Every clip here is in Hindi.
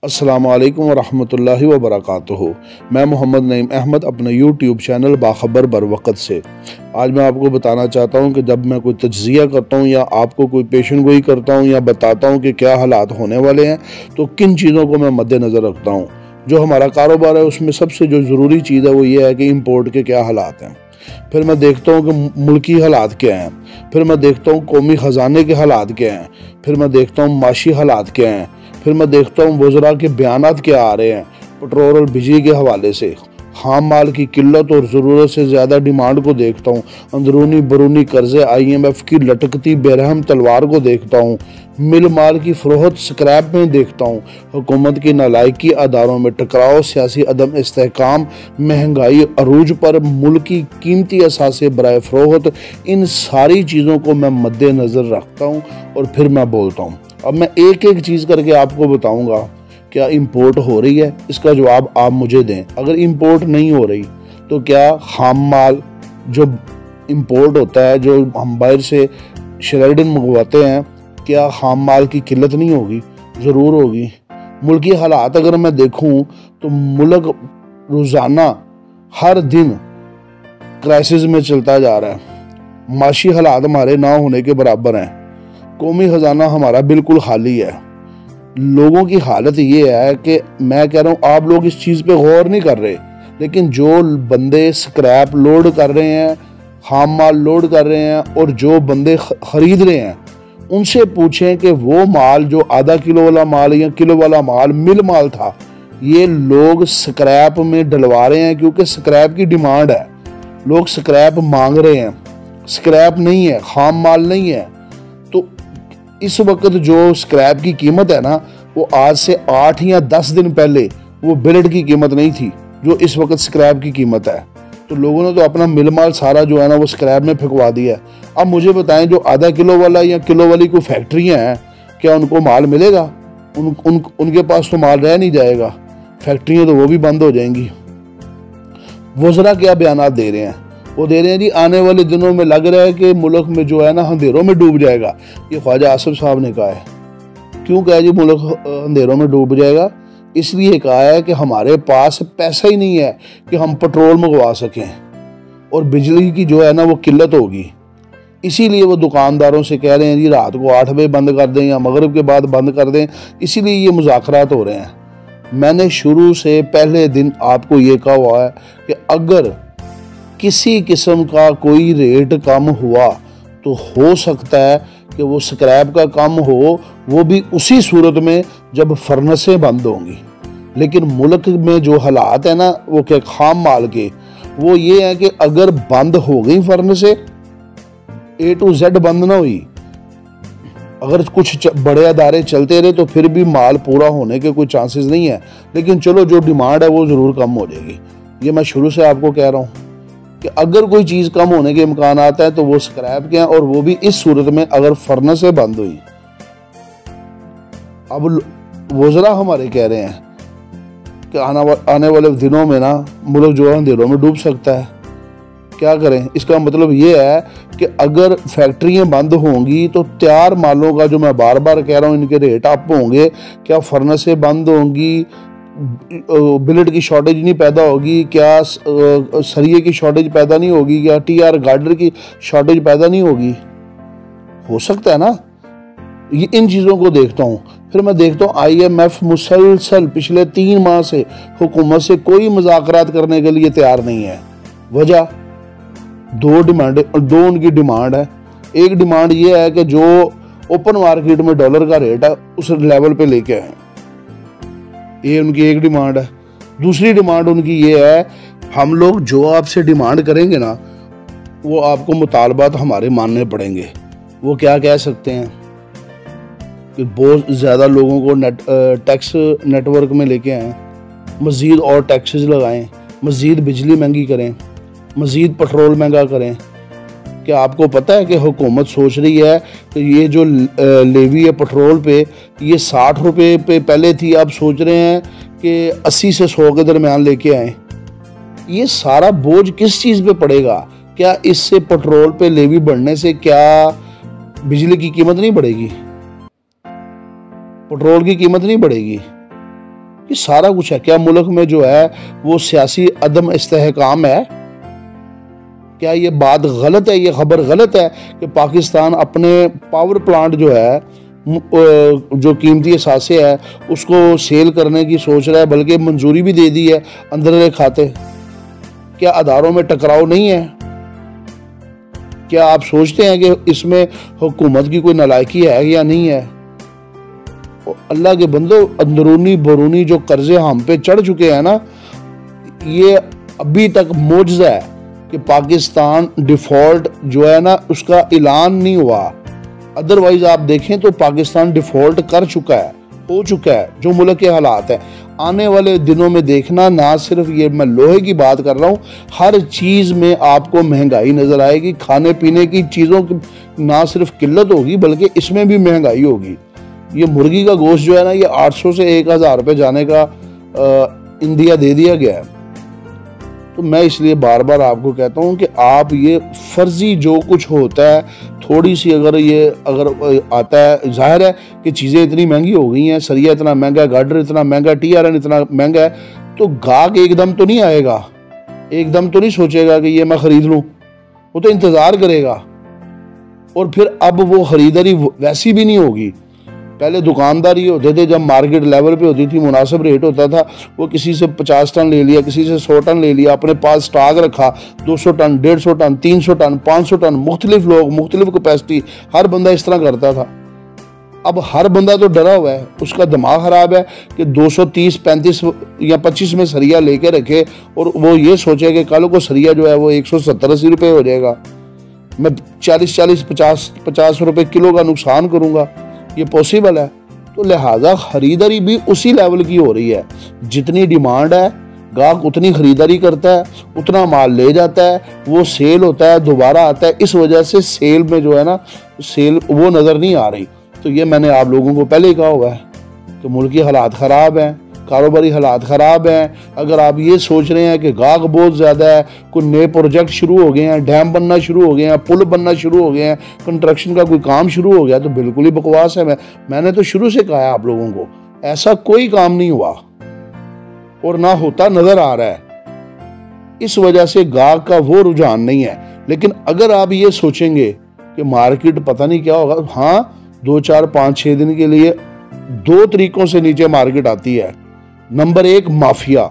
अस्सलामु अलैकुम वरहमतुल्लाहि वबरकातुहू। मैं मोहम्मद नईम अहमद अपने यूट्यूब चैनल बाखबर बरवक़्त से आज मैं आपको बताना चाहता हूं कि जब मैं कोई तज्ज़िया करता हूं या आपको कोई पेशन गोई करता हूं या बताता हूं कि क्या हालात होने वाले हैं तो किन चीज़ों को मैं मद्देनज़र रखता हूं। जो हमारा कारोबार है उसमें सबसे जो ज़रूरी चीज़ है वो ये है कि इम्पोर्ट के क्या हालात हैं। फिर मैं देखता हूँ कि मुल्की हालात क्या हैं, फिर मैं देखता हूँ कौमी ख़जाने के हालात क्या हैं, फिर मैं देखता हूँ माशी हालात क्या हैं, फिर मैं देखता हूँ वज़रा के बयानात क्या आ रहे हैं पेट्रोल और बिजली के हवाले से, खाम माल की किल्लत और ज़रूरत से ज़्यादा डिमांड को देखता हूँ, अंदरूनी बरूनी कर्ज़े IMF की लटकती बेरहम तलवार को देखता हूँ, मिल माल की फ़रोख्त स्क्रैप में देखता हूँ, हुकूमत की नालायकी, अदारों में टकराव, सियासी अदम इस्तेहकाम, महंगाई अरूज पर, मुल्क की कीमती असासे बराए फ़रोख्त, इन सारी चीज़ों को मैं मद्देनज़र रखता हूँ और फिर मैं बोलता हूँ। अब मैं एक एक चीज़ करके आपको बताऊंगा क्या इंपोर्ट हो रही है, इसका जवाब आप मुझे दें। अगर इंपोर्ट नहीं हो रही तो क्या खाम माल जो इंपोर्ट होता है, जो हम बाहर से शेल्डन मंगवाते हैं, क्या खाम माल की किल्लत नहीं होगी? ज़रूर होगी। मुल्की हालात अगर मैं देखूं तो मुल्क रोज़ाना हर दिन क्राइसिस में चलता जा रहा है। माशी हालात हमारे ना होने के बराबर हैं। कौमी ख़जाना हमारा बिल्कुल खाली है। लोगों की हालत ये है कि मैं कह रहा हूँ आप लोग इस चीज़ पे गौर नहीं कर रहे, लेकिन जो बंदे स्क्रैप लोड कर रहे हैं, खाम माल लोड कर रहे हैं और जो बंदे ख़रीद रहे हैं उनसे पूछें कि वो माल जो आधा किलो वाला माल या किलो वाला माल मिल माल था, ये लोग स्क्रैप में डलवा रहे हैं क्योंकि स्क्रैप की डिमांड है। लोग स्क्रैप मांग रहे हैं, स्क्रैप नहीं है, खाम माल नहीं है। तो इस वक्त जो स्क्रैप की कीमत है ना, वो आज से 8 या 10 दिन पहले वो बिलेट की कीमत नहीं थी जो इस वक्त स्क्रैप की कीमत है। तो लोगों ने तो अपना मिल माल सारा जो है ना वो स्क्रैप में फेंकवा दिया है। अब मुझे बताएं जो आधा किलो वाला या किलो वाली कोई फैक्ट्रियाँ हैं, क्या उनको माल मिलेगा? उनके पास तो माल रह नहीं जाएगा, फैक्ट्रियाँ तो वो भी बंद हो जाएंगी। वज़रा क्या बयानात दे रहे हैं? वो दे रहे हैं जी आने वाले दिनों में लग रहा है कि मुल्क में जो है ना अंधेरों में डूब जाएगा। ये ख्वाजा आसिफ साहब ने कहा है। क्यों कहा जी मुल्क अंधेरों में डूब जाएगा? इसलिए कहा है कि हमारे पास पैसा ही नहीं है कि हम पेट्रोल मंगवा सकें और बिजली की जो है ना वो किल्लत होगी। इसीलिए वो दुकानदारों से कह रहे हैं जी रात को 8 बजे बंद कर दें या मगरिब के बाद बंद कर दें। इसीलिए ये मुज़ाकरात हो रहे हैं। मैंने शुरू से पहले दिन आपको ये कहा हुआ है कि अगर किसी किस्म का कोई रेट कम हुआ तो हो सकता है कि वो स्क्रैप का कम हो, वो भी उसी सूरत में जब फर्नेसें बंद होंगी। लेकिन मुल्क में जो हालात है ना वो क्या खाम माल के, वो ये है कि अगर बंद हो गई फर्नेसें, A to Z बंद ना हुई, अगर कुछ बड़े अदारे चलते रहे तो फिर भी माल पूरा होने के कोई चांसेस नहीं है। लेकिन चलो जो डिमांड है वो ज़रूर कम हो जाएगी। ये मैं शुरू से आपको कह रहा हूँ कि अगर कोई चीज़ कम होने के इम्कान आता है तो वो स्क्रैप के हैं, और वो भी इस सूरत में अगर फर्नेसें बंद हुई। अब वज़रा हमारे कह रहे हैं कि आने वाले दिनों में ना मुल्क जो है अंधेरों में डूब सकता है। क्या करें? इसका मतलब ये है कि अगर फैक्ट्रियाँ बंद होंगी तो तैयार मालों का, जो मैं बार बार कह रहा हूँ, इनके रेट अप होंगे। क्या फर्नेसें बंद होंगी, बिलेट की शॉर्टेज नहीं पैदा होगी, क्या सरिये की शॉर्टेज पैदा नहीं होगी, क्या TR गार्डर की शॉर्टेज पैदा नहीं होगी? हो सकता है ना। ये इन चीज़ों को देखता हूँ। फिर मैं देखता हूँ IMF मुसलसल पिछले 3 माह से हुकूमत से कोई मुज़ाकरात करने के लिए तैयार नहीं है। वजह दो उनकी डिमांड है। एक डिमांड ये है कि जो ओपन मार्केट में डॉलर का रेट है उस लेवल पे लेके आए, ये उनकी एक डिमांड है। दूसरी डिमांड उनकी ये है हम लोग जो आपसे डिमांड करेंगे ना वो आपको मुतालबात हमारे मानने पड़ेंगे। वो क्या कह सकते हैं कि बहुत ज़्यादा लोगों को टैक्स नेटवर्क में लेके आएँ, मज़ीद और टैक्सेस लगाएं, मज़ीद बिजली महंगी करें, मज़ीद पेट्रोल महंगा करें। क्या आपको पता है कि हुकूमत सोच रही है कि ये जो लेवी है पेट्रोल पे, ये 60 रुपये पे पहले थी, अब सोच रहे हैं कि 80 से 100 के दरमियान लेके आए। ये सारा बोझ किस चीज़ पे पड़ेगा? क्या इससे पेट्रोल पे लेवी बढ़ने से क्या बिजली की कीमत नहीं बढ़ेगी? पेट्रोल की कीमत नहीं बढ़ेगी? ये सारा कुछ है। क्या मुल्क में जो है वो सियासी अदम इस्तेहकाम है? क्या ये बात गलत है, ये खबर गलत है कि पाकिस्तान अपने पावर प्लांट जो है, जो कीमती असासे है, उसको सेल करने की सोच रहा है, बल्कि मंजूरी भी दे दी है अंदर खाते? क्या अदारों में टकराव नहीं है? क्या आप सोचते हैं कि इसमें हुकूमत की कोई नालायकी है या नहीं है? अल्लाह के बंदो, अंदरूनी बरूनी जो कर्जे हम पे चढ़ चुके हैं ना, ये अभी तक मोजज़ा है कि पाकिस्तान डिफॉल्ट जो है ना उसका ऐलान नहीं हुआ। अदरवाइज आप देखें तो पाकिस्तान डिफॉल्ट कर चुका है, हो चुका है। जो मुल्क के हालात है आने वाले दिनों में देखना, ना सिर्फ ये मैं लोहे की बात कर रहा हूँ, हर चीज़ में आपको महंगाई नजर आएगी। खाने पीने की चीज़ों की ना सिर्फ किल्लत होगी बल्कि इसमें भी महंगाई होगी। ये मुर्गी का गोश्त जो है ना, ये 800 से 1000 रुपये जाने का इंदिया दे दिया गया है। तो मैं इसलिए बार बार आपको कहता हूँ कि आप ये फर्जी जो कुछ होता है, थोड़ी सी अगर आता है, जाहिर है कि चीज़ें इतनी महंगी हो गई हैं, सरिया इतना महंगा है, गार्डर इतना महंगा, TRN इतना महंगा है, तो गाहक एकदम तो नहीं आएगा, एकदम तो नहीं सोचेगा कि ये मैं ख़रीद लूँ। वो तो इंतज़ार करेगा और फिर अब वो ख़रीदारी वैसी भी नहीं होगी। पहले दुकानदारी होते थे, जब मार्केट लेवल पे होती थी, मुनासिब रेट होता था, वो किसी से 50 टन ले लिया, किसी से 100 टन ले लिया, अपने पास स्टॉक रखा, 200 टन, 150 टन, 300 टन, 500 टन, मुख्तलिफ लोग, मुख्तलिफ कैपेसिटी, हर बंदा इस तरह करता था। अब हर बंदा तो डरा हुआ है, उसका दिमाग ख़राब है कि 230, 35 या 25 में सरिया लेके रखे और वो ये सोचे कि कल को सरिया जो है वो 170-80 रुपये हो जाएगा, मैं 40-40, 50 रुपये किलो का नुकसान करूँगा। ये पॉसिबल है? तो लिहाजा खरीदारी भी उसी लेवल की हो रही है। जितनी डिमांड है गाहक उतनी खरीदारी करता है, उतना माल ले जाता है, वो सेल होता है, दोबारा आता है। इस वजह से सेल में जो है ना, सेल वो नज़र नहीं आ रही। तो ये मैंने आप लोगों को पहले ही कहा हुआ है कि मुल्क की हालात ख़राब हैं, कारोबारी हालात ख़राब हैं। अगर आप ये सोच रहे हैं कि गाहक बहुत ज़्यादा है, कोई नए प्रोजेक्ट शुरू हो गए हैं, डैम बनना शुरू हो गए हैं, पुल बनना शुरू हो गए हैं, कंस्ट्रक्शन का कोई काम शुरू हो गया, तो बिल्कुल ही बकवास है। मैंने तो शुरू से कहा है आप लोगों को, ऐसा कोई काम नहीं हुआ और ना होता नज़र आ रहा है। इस वजह से गाहक का वो रुझान नहीं है। लेकिन अगर आप ये सोचेंगे कि मार्केट पता नहीं क्या होगा, हाँ 2, 4, 5, 6 दिन के लिए 2 तरीकों से नीचे मार्केट आती है। नंबर 1 माफिया,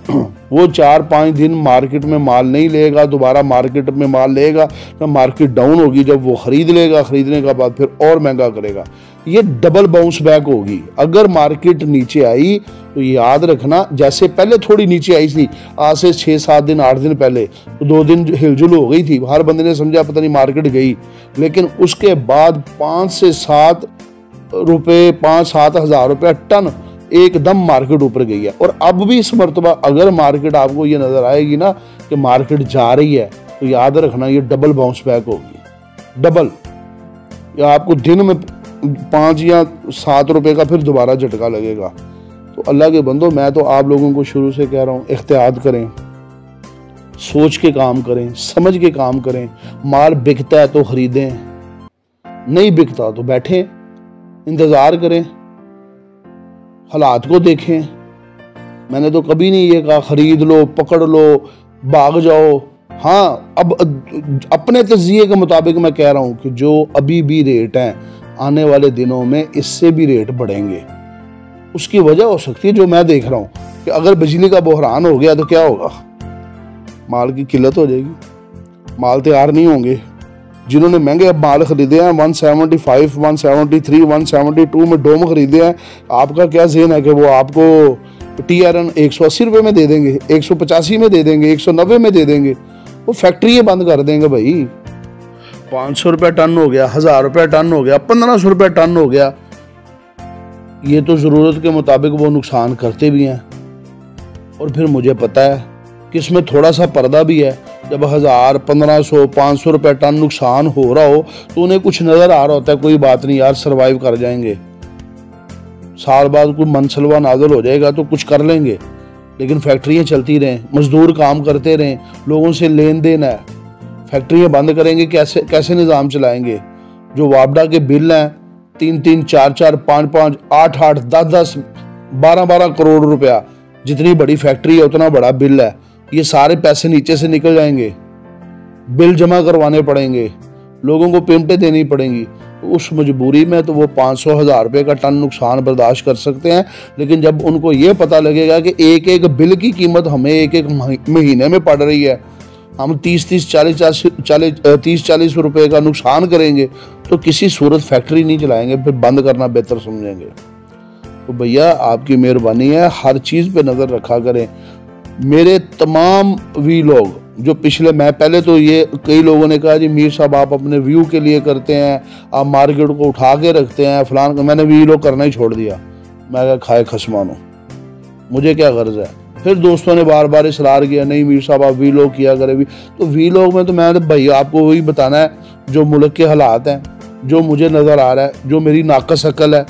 वो 4-5 दिन मार्केट में माल नहीं लेगा, दोबारा मार्केट में माल लेगा, जब मार्केट डाउन होगी, जब वो खरीद लेगा, खरीदने के बाद फिर और महंगा करेगा। ये डबल बाउंस बैक होगी। अगर मार्केट नीचे आई तो याद रखना, जैसे पहले थोड़ी नीचे आई थी, आज से 6-7 दिन 8 दिन पहले, तो 2 दिन हिलजुल हो गई थी, हर बंदे ने समझा पता नहीं मार्केट गई। लेकिन उसके बाद 5 से 7 रुपये, 5-7 हज़ार रुपया टन एकदम मार्केट ऊपर गई है। और अब भी इस मरतबा अगर मार्केट आपको ये नज़र आएगी ना कि मार्केट जा रही है, तो याद रखना ये डबल बाउंस बैक होगी। डबल, या आपको दिन में 5 या 7 रुपए का फिर दोबारा झटका लगेगा। तो अल्लाह के बंदो, मैं तो आप लोगों को शुरू से कह रहा हूँ, एहतियात करें, सोच के काम करें, समझ के काम करें। माल बिकता है तो खरीदें, नहीं बिकता तो बैठें, इंतज़ार करें, हालात को देखें। मैंने तो कभी नहीं ये कहा खरीद लो, पकड़ लो, भाग जाओ। हाँ, अब अपने तज़किये के मुताबिक मैं कह रहा हूँ कि जो अभी भी रेट हैं, आने वाले दिनों में इससे भी रेट बढ़ेंगे। उसकी वजह हो सकती है जो मैं देख रहा हूँ कि अगर बिजली का बहरान हो गया तो क्या होगा, माल की किल्लत हो जाएगी, माल तैयार नहीं होंगे। जिन्होंने महंगे माल खरीदे हैं 175, 173, 172 में डोम खरीदे हैं, आपका क्या ज़हन है कि वो आपको TRN 180 रुपये में दे देंगे, 185 में दे देंगे, 190 में दे देंगे? वो फैक्ट्री बंद कर देंगे भाई। 500 रुपये टन हो गया, 1000 रुपये टन हो गया, 1500 रुपये टन हो गया। ये तो ज़रूरत के मुताबिक वो नुकसान करते भी हैं। और फिर मुझे पता है कि इसमें थोड़ा सा पर्दा भी है। जब 1000, 1500, 500 रुपये टन नुकसान हो रहा हो तो उन्हें कुछ नज़र आ रहा होता है, कोई बात नहीं यार, सरवाइव कर जाएंगे, साल बाद कोई मनसलवा नाज़िल हो जाएगा तो कुछ कर लेंगे। लेकिन फैक्ट्रियाँ चलती रहें, मजदूर काम करते रहें, लोगों से लेन देन है। फैक्ट्रियाँ बंद करेंगे, कैसे निज़ाम चलाएंगे? जो वापडा के बिल हैं 3-3, 4-4, 5-5, 8-8, 10-10 12-12 करोड़ रुपया, जितनी बड़ी फैक्ट्री है उतना बड़ा बिल है। ये सारे पैसे नीचे से निकल जाएंगे, बिल जमा करवाने पड़ेंगे, लोगों को पेमेंटें देनी पड़ेंगी। उस मजबूरी में तो वो 500-1000 रुपये का टन नुकसान बर्दाश्त कर सकते हैं। लेकिन जब उनको ये पता लगेगा कि एक एक बिल की कीमत हमें एक एक महीने में पड़ रही है, हम 30-40 रुपये का नुकसान करेंगे, तो किसी सूरत फैक्ट्री नहीं चलाएंगे, फिर बंद करना बेहतर समझेंगे। तो भैया आपकी मेहरबानी है, हर चीज़ पे नज़र रखा करें। मेरे तमाम वीलॉग जो पिछले, मैं पहले तो ये कई लोगों ने कहा जी मीर साहब आप अपने व्यू के लिए करते हैं, आप मार्केट को उठा के रखते हैं फलान, मैंने वीलॉग करना ही छोड़ दिया। मैं कहा खाए खसमानो, मुझे क्या गर्ज है। फिर दोस्तों ने बार बार इसरार किया नहीं मीर साहब आप वीलॉग किया करें भी। तो वीलॉग में तो मैंने भैया आपको वही बताना है जो मुल्क के हालात हैं, जो मुझे नज़र आ रहा है, जो मेरी नाकस अकल है,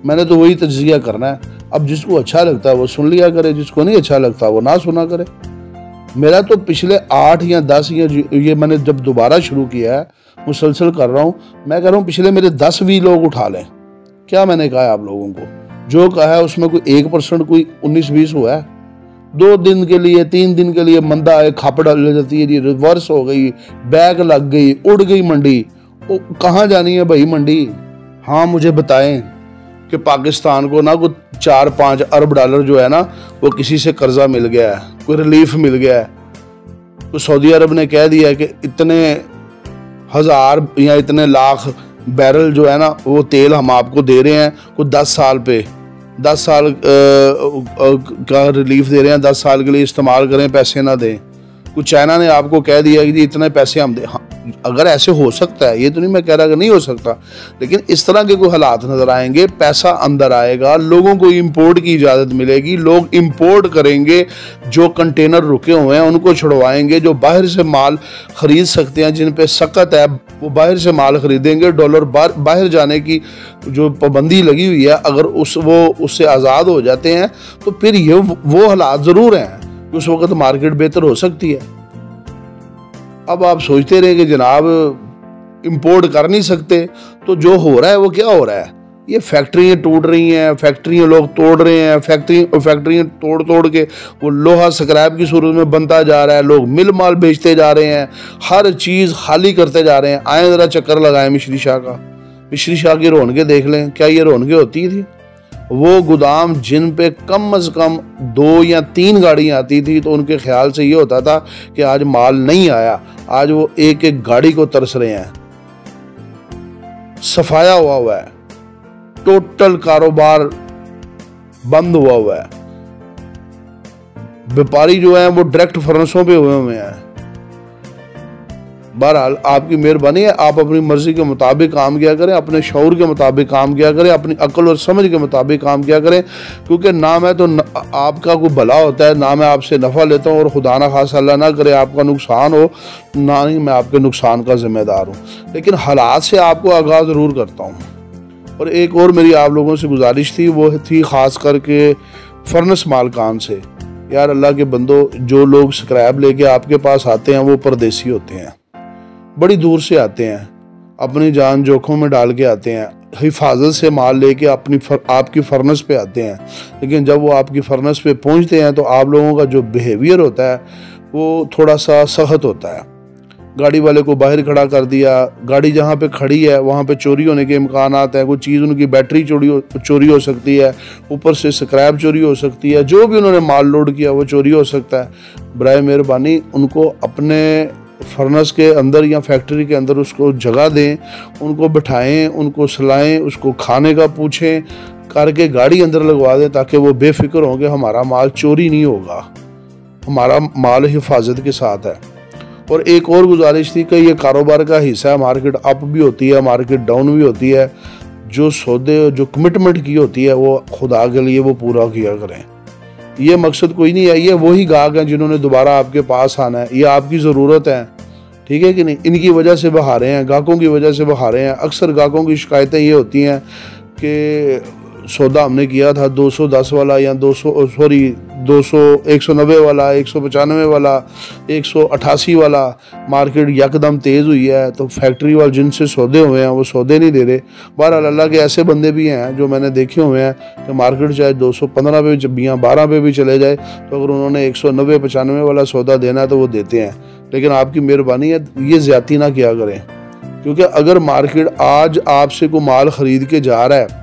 मैंने तो वही तज्जिया करना है। अब जिसको अच्छा लगता है वो सुन लिया करे, जिसको नहीं अच्छा लगता वो ना सुना करे। मेरा तो पिछले 8 या 10 या ये मैंने जब दोबारा शुरू किया है, मुसलसल कर रहा हूँ, मैं कह रहा हूँ पिछले मेरे 10 वीलॉग उठा लें। क्या मैंने कहा है आप लोगों को, जो कहा है उसमें कोई 1% कोई 19-20 हुआ है। 2 दिन के लिए 3 दिन के लिए मंदा है, खापड़ ले जाती है जी, रिवर्स हो गई, बैग लग गई, उड़ गई मंडी। कहाँ जानी है भाई मंडी? हाँ मुझे बताएं कि पाकिस्तान को ना कुछ 4-5 अरब डॉलर जो है ना वो किसी से कर्जा मिल गया है, कोई रिलीफ मिल गया है। तो सऊदी अरब ने कह दिया है कि इतने 1000 या इतने लाख बैरल जो है ना वो तेल हम आपको दे रहे हैं, कुछ 10 साल पे, 10 साल का रिलीफ दे रहे हैं, 10 साल के लिए इस्तेमाल करें, पैसे ना दें। कुछ चाइना ने आपको कह दिया कि जी इतने पैसे हम दें। हाँ, अगर ऐसे हो सकता है, ये तो नहीं मैं कह रहा कि नहीं हो सकता, लेकिन इस तरह के कोई हालात नजर आएंगे, पैसा अंदर आएगा, लोगों को इंपोर्ट की इजाज़त मिलेगी, लोग इंपोर्ट करेंगे, जो कंटेनर रुके हुए हैं उनको छुड़वाएंगे, जो बाहर से माल खरीद सकते हैं, जिन पे सख्त है वो बाहर से माल खरीदेंगे। डॉलर बाहर जाने की जो पाबंदी लगी हुई है, अगर उससे आज़ाद हो जाते हैं तो फिर ये वो हालात ज़रूर हैं, उस वक्त मार्केट बेहतर हो सकती है। अब आप सोचते रहे कि जनाब इंपोर्ट कर नहीं सकते, तो जो हो रहा है वो क्या हो रहा है? ये फैक्ट्रियाँ टूट रही हैं, फैक्ट्रियाँ लोग तोड़ रहे हैं, फैक्ट्रियाँ तोड़ के वो लोहा स्क्रैप की सूरत में बनता जा रहा है, लोग मिल माल बेचते जा रहे हैं, हर चीज़ खाली करते जा रहे हैं। आए ज़रा चक्कर लगाएं मिश्री शाह का, मिश्री शाह की रौनकें देख लें, क्या ये रौनकें होती थी? वो गोदाम जिन पे कम से कम 2 या 3 गाड़ियाँ आती थी, तो उनके ख्याल से ये होता था कि आज माल नहीं आया, आज वो एक एक गाड़ी को तरस रहे हैं। सफाया हुआ है, टोटल कारोबार बंद हुआ है। व्यापारी जो है वो डायरेक्ट फर्नेसों पे हुए हैं। बहरहाल आपकी मेहरबानी है, आप अपनी मर्जी के मुताबिक काम किया करें, अपने शऊर के मुताबिक काम किया करें, अपनी अक्ल और समझ के मुताबिक काम किया करें, क्योंकि ना मैं तो आपका कोई भला होता है, ना मैं आपसे नफ़ा लेता हूँ, और खुदा ना खासा अल्लाह ना करे आपका नुकसान हो, ना ही मैं आपके नुकसान का जिम्मेदार हूँ। लेकिन हालात से आपको आगाह ज़रूर करता हूँ। और एक और मेरी आप लोगों से गुजारिश थी, वो थी ख़ास करके फर्नेस मालकान से। यार अल्लाह के बंदो, जो लोग स्क्रैप लेके आपके पास आते हैं वो परदेसी होते हैं, बड़ी दूर से आते हैं, अपनी जान जोखों में डाल के आते हैं, हिफाजत से माल लेके आपकी फर्नेस पे आते हैं। लेकिन जब वो आपकी फर्नेस पे पहुंचते हैं तो आप लोगों का जो बिहेवियर होता है वो थोड़ा सा सख्त होता है। गाड़ी वाले को बाहर खड़ा कर दिया, गाड़ी जहाँ पे खड़ी है वहाँ पे चोरी होने के इम्कान आते हैं, कोई चीज़ उनकी बैटरी चोरी हो सकती है, ऊपर से स्क्रैप चोरी हो सकती है, जो भी उन्होंने माल लोड किया वो चोरी हो सकता है। बराए मेहरबानी उनको अपने फर्नेस के अंदर या फैक्ट्री के अंदर उसको जगह दें, उनको बिठाएं, उनको सुलाएं, उसको खाने का पूछें, करके गाड़ी अंदर लगवा दें, ताकि वो बेफिक्र हों कि हमारा माल चोरी नहीं होगा, हमारा माल हिफाजत के साथ है। और एक और गुजारिश थी कि ये कारोबार का हिस्सा है, मार्केट अप भी होती है, मार्केट डाउन भी होती है, जो सौदे जो कमिटमेंट की होती है वो खुदा के लिए वो पूरा किया करें। ये मकसद कोई नहीं है, ये वही गाहक हैं जिन्होंने दोबारा आपके पास आना है, ये आपकी ज़रूरत है, ठीक है कि नहीं? इनकी वजह से बहारें हैं, गाहकों की वजह से बहारें हैं। अक्सर गाहकों की शिकायतें ये होती हैं कि सौदा हमने किया था 210 वाला या 200, 190 वाला, 195 वाला, 188 वाला, मार्केट यकदम तेज़ हुई है तो फैक्ट्री वाले जिनसे सौदे हुए हैं वो सौदे नहीं दे रहे। बहरहाल अल्लाह के ऐसे बंदे भी हैं जो मैंने देखे हुए हैं कि मार्केट चाहे 215 पे भी, 12 पे भी चले जाए तो अगर उन्होंने 190, 95 वाला सौदा देना है तो वो देते हैं। लेकिन आपकी मेहरबानी है ये ज़्यादती ना किया करें, क्योंकि अगर मार्केट आज आपसे कोई माल ख़रीद के जा रहा है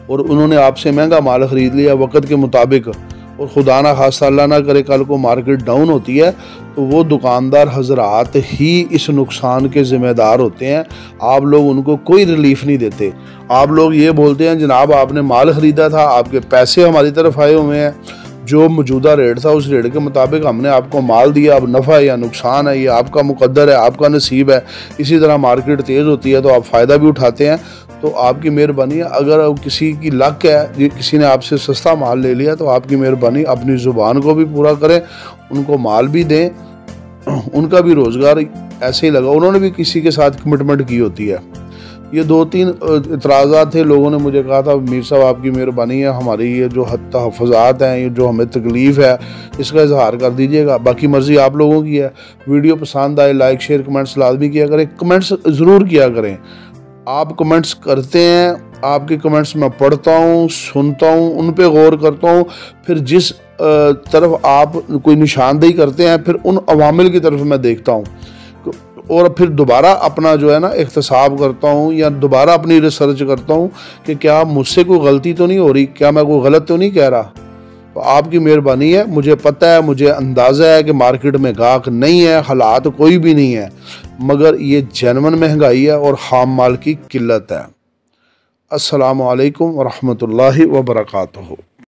और उन्होंने आपसे महंगा माल ख़रीद लिया वक़्त के मुताबिक और खुदा ना खास्ता अल्लाह ना करे कल को मार्केट डाउन होती है तो वो दुकानदार हजरात ही इस नुकसान के ज़िम्मेदार होते हैं। आप लोग उनको कोई रिलीफ नहीं देते। आप लोग ये बोलते हैं जनाब आपने माल ख़रीदा था, आपके पैसे हमारी तरफ आए हुए हैं, जो मौजूदा रेट था उस रेट के मुताबिक हमने आपको माल दिया, अब नफ़ा है या नुकसान है ये आपका मुकद्दर है, आपका नसीब है। इसी तरह मार्केट तेज़ होती है तो आप फ़ायदा भी उठाते हैं। तो आपकी मेहरबानी है, अगर किसी की लक है, किसी ने आपसे सस्ता माल ले लिया तो आपकी मेहरबानी अपनी ज़ुबान को भी पूरा करें, उनको माल भी दें, उनका भी रोज़गार ऐसे ही लगा, उन्होंने भी किसी के साथ कमिटमेंट की होती है। ये 2-3 इतराज़ात थे, लोगों ने मुझे कहा था मीर साहब आपकी मेहरबानी है, हमारी ये जो तहफ़्फ़ुज़ात हैं, ये जो हमें तकलीफ़ है इसका इजहार कर दीजिएगा। बाकी मर्ज़ी आप लोगों की है। वीडियो पसंद आए लाइक शेयर कमेंट्स लाजमी किया करें, कमेंट्स ज़रूर किया करें। आप कमेंट्स करते हैं, आपके कमेंट्स मैं पढ़ता हूँ, सुनता हूँ, उन पे गौर करता हूँ, फिर जिस तरफ आप कोई निशानदेही करते हैं फिर उन अवामिल की तरफ मैं देखता हूँ और फिर दोबारा अपना जो है ना इख्तिसाब करता हूँ या दोबारा अपनी रिसर्च करता हूँ कि क्या मुझसे कोई गलती तो नहीं हो रही, क्या मैं कोई गलत तो नहीं कह रहा। तो आपकी मेहरबानी है, मुझे पता है, मुझे अंदाज़ा है कि मार्केट में गाहक नहीं है, हालात कोई भी नहीं है, मगर ये जेन्युइन महंगाई है और खाम माल की किल्लत है। अस्सलामु अलैकुम व रहमतुल्लाहि व बरकातुहू।